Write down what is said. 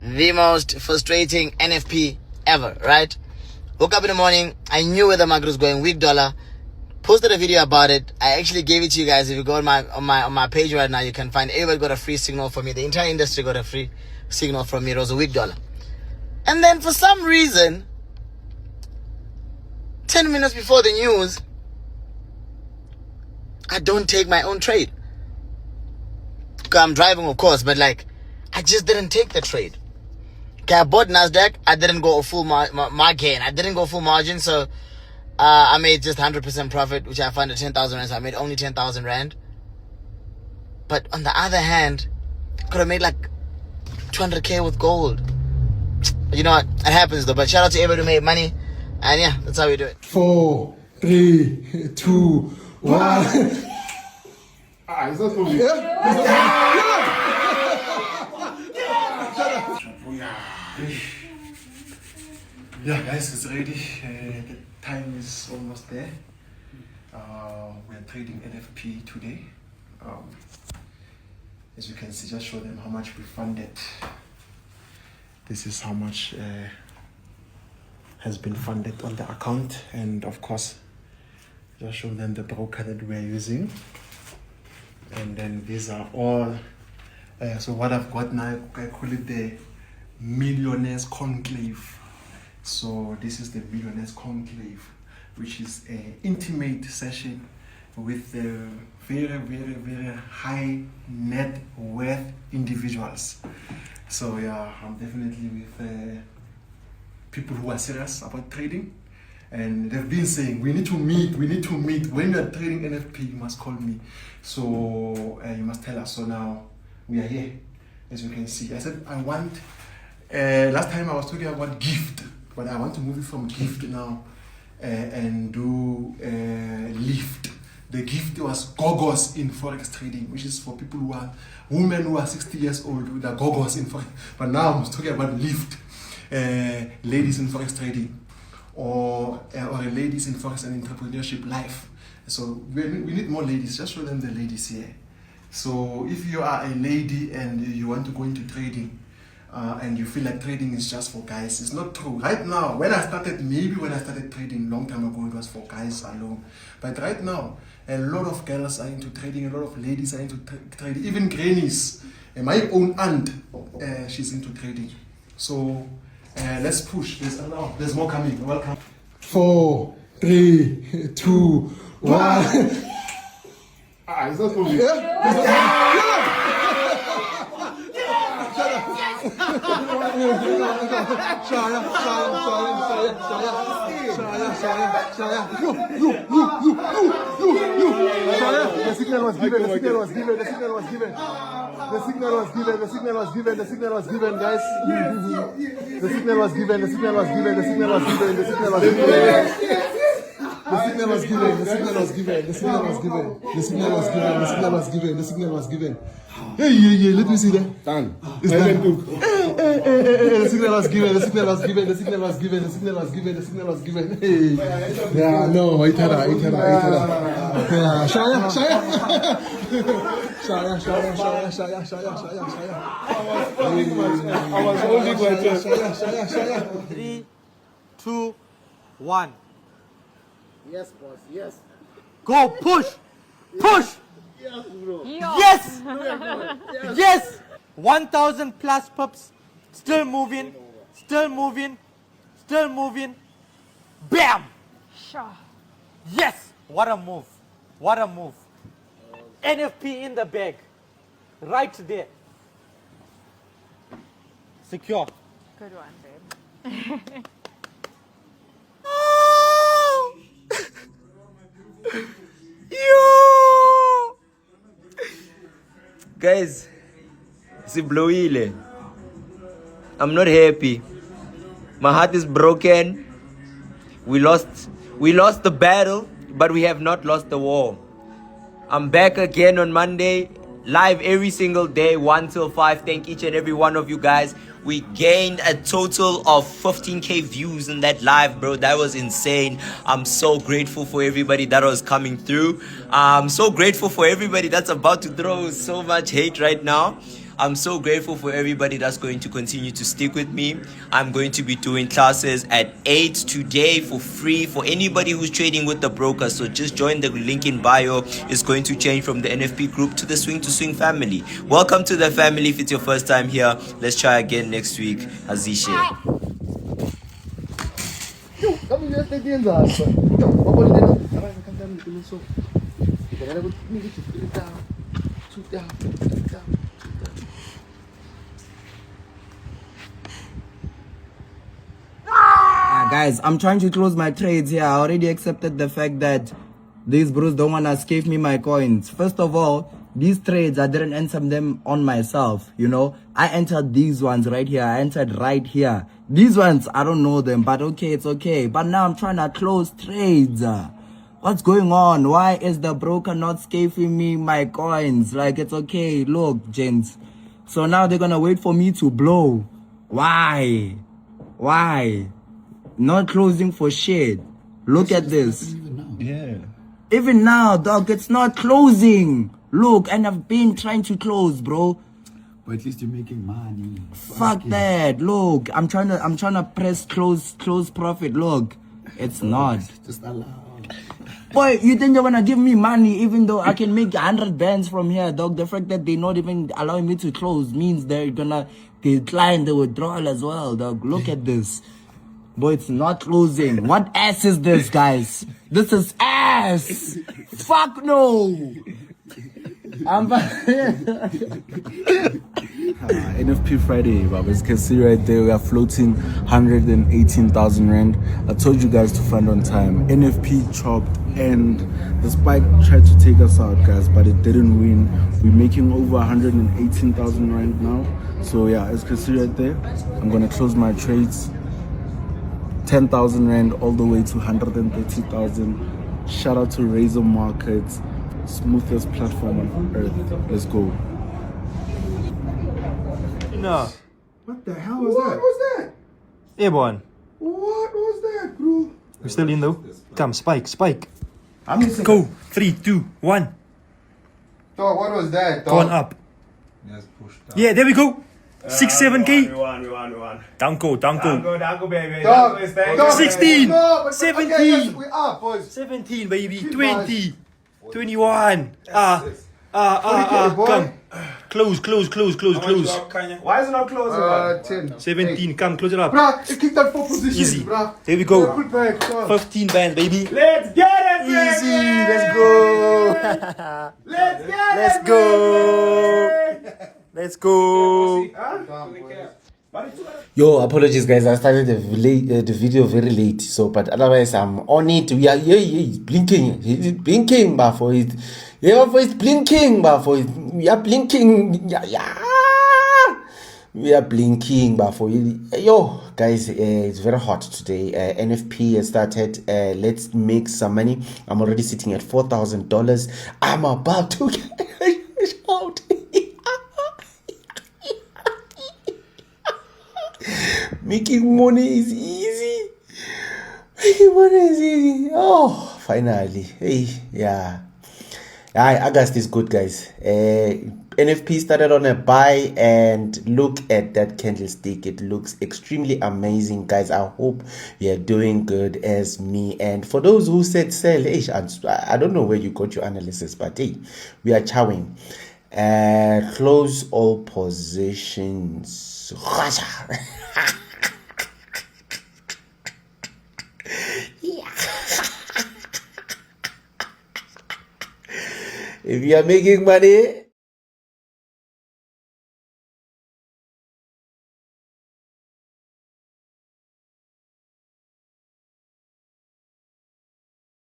the most frustrating NFP ever, right? Woke up in the morning, I knew where the market was going, weak dollar, posted a video about it. I actually gave it to you guys. If you go on my page right now, you can find everybody got a free signal from me. The entire industry got a free signal from me. It was a weak dollar. And then for some reason, 10 minutes before the news, I don't take my own trade. I'm driving, of course, but like, I just didn't take the trade. Okay, I bought NASDAQ. I didn't go a full gain. I didn't go full margin, so I made just 100% profit, which I found at 10,000 rand. So I made only 10,000 rand. But on the other hand, I could have made like 200K with gold. But you know what? It happens though. But shout out to everybody who made money. And yeah, that's how we do it. 4, 3, 2, 1. It's not for me. Yeah, guys, it's ready. The time is almost there. We are trading NFP today. As you can see, just show them how much we funded. This is how much has been funded on the account, and of course, just show them the broker that we're using. And then these are all. So what I've got now, I call it the Millionaire's conclave. So this is the Millionaire's conclave, which is an intimate session with very, very, very high net worth individuals. So yeah, I'm definitely with people who are serious about trading, and they've been saying we need to meet. When you are trading NFP, you must call me. So you must tell us. So now we are here, as you can see. I said I want. Last time I was talking about gift, but I want to move it from gift now and do lift. The gift was gogos in Forex trading, which is for people who are women who are 60 years old with the gogos in Forex. But now I'm talking about lift, ladies in Forex trading, or ladies in Forex and entrepreneurship life. So we need more ladies. Just show them the ladies here. So if you are a lady and you want to go into trading, and you feel like trading is just for guys, it's not true. Right now, when I started trading long time ago, it was for guys alone. But right now, a lot of girls are into trading, a lot of ladies are into trading, even grannies. And my own aunt, she's into trading. So let's push. There's more coming. Welcome. 4, 3, 2, 1. It's not for me. The signal was given, guys. The signal was given. Hey, let me see that. Done. It's done. The signal was given. Hey. Yeah, no, itara. Yeah, Shaya. I was holding my chest. Shaya. 3, 2, 1. Yes, boss. Yes. Go, push. Yes, bro. Yes. Yes. 1,000 plus pups. Still moving. Bam. Yes. What a move. NFP in the bag. Right there. Secure. Good one, babe. Yo! Guys, siblowile. I'm not happy. My heart is broken. We lost the battle, but we have not lost the war. I'm back again on Monday, live every single day, 1 till 5. Thank each and every one of you guys. We gained a total of 15k views in that live, bro. That was insane. I'm so grateful for everybody that was coming through. I'm so grateful for everybody that's about to throw so much hate right now. I'm so grateful for everybody that's going to continue to stick with me. I'm going to be doing classes at 8 today for free for anybody who's trading with the broker. So just join the link in bio. It's going to change from the NFP group to the Swing to Swing family. Welcome to the family. If it's your first time here, let's try again next week. Azishe. Kamu just take the answer. What will you do? I'm going to come down to so. But I would need to put it down. Shoot down. Guys, I'm trying to close my trades here. I already accepted the fact that these bros don't want to scave me my coins. First of all, these trades, I didn't enter them on myself, you know. I entered these ones right here. I entered right here. These ones, I don't know them, but okay, it's okay. But now I'm trying to close trades. What's going on? Why is the broker not scaving me my coins? Like, it's okay. Look, gents. So now they're going to wait for me to blow. Why? Not closing for shit. Look at this. Yeah. Even now, dog, it's not closing. Look, and I've been trying to close, bro. But at least you're making money. Fuck that. Look, I'm trying to press close profit. Look, it's not. Just allow. Boy, you think they're gonna give me money even though I can make 100 bands from here, dog? The fact that they're not even allowing me to close means they're gonna decline the withdrawal as well, dog. Look at this. Boy, it's not closing. What ass is this, guys? This is ass. Fuck no. NFP Friday, Bob. As you can see right there, we are floating 118,000 rand. I told you guys to fund on time. NFP chopped and the spike tried to take us out, guys, but it didn't win. We're making over 118,000 rand now. So yeah, as you can see right there, I'm gonna close my trades. 10,000 rand all the way to 130,000. Shout out to Razor Markets, smoothest platform on earth. Let's go. No. What the hell was that? What was that? Airborne. What was that, bro? We're still in though. Come, spike. I'm missing. Go. 3, 2, 1. Dog, what was that, Go on dog? up. Yeah, there we go. 6, 7K. We won. Danko. Danko, baby. Dog, Danko is back. dog. 16, No, but 17. Okay, yes, we are, boys. 17, baby. Keep 20. 21. Come. Close. Why is it not closing? 10. 17. Come, close it up. Bruh, it kicked out 4 positions, Easy. bruh. There we go. Put back, dog. 15 band, baby. Let's get it, baby. Easy. Let's go. Let's get Let's it, go. baby. Let's go. Yo, apologies guys, I started the video very late, so but otherwise I'm on it. We are he's blinking, but for it. Yeah, for it's blinking, but for it. We are blinking. Yeah. We are blinking, but for it. Yo, guys, it's very hot today. NFP has started. Let's make some money. I'm already sitting at $4,000. I'm about to get out. Making money is easy. Oh, finally. Hey, yeah. August is good, guys. NFP started on a buy and look at that candlestick. It looks extremely amazing, guys. I hope you're doing good as me. And for those who said sell, I don't know where you got your analysis, but hey, we are chowing. Close all positions. If you are making money,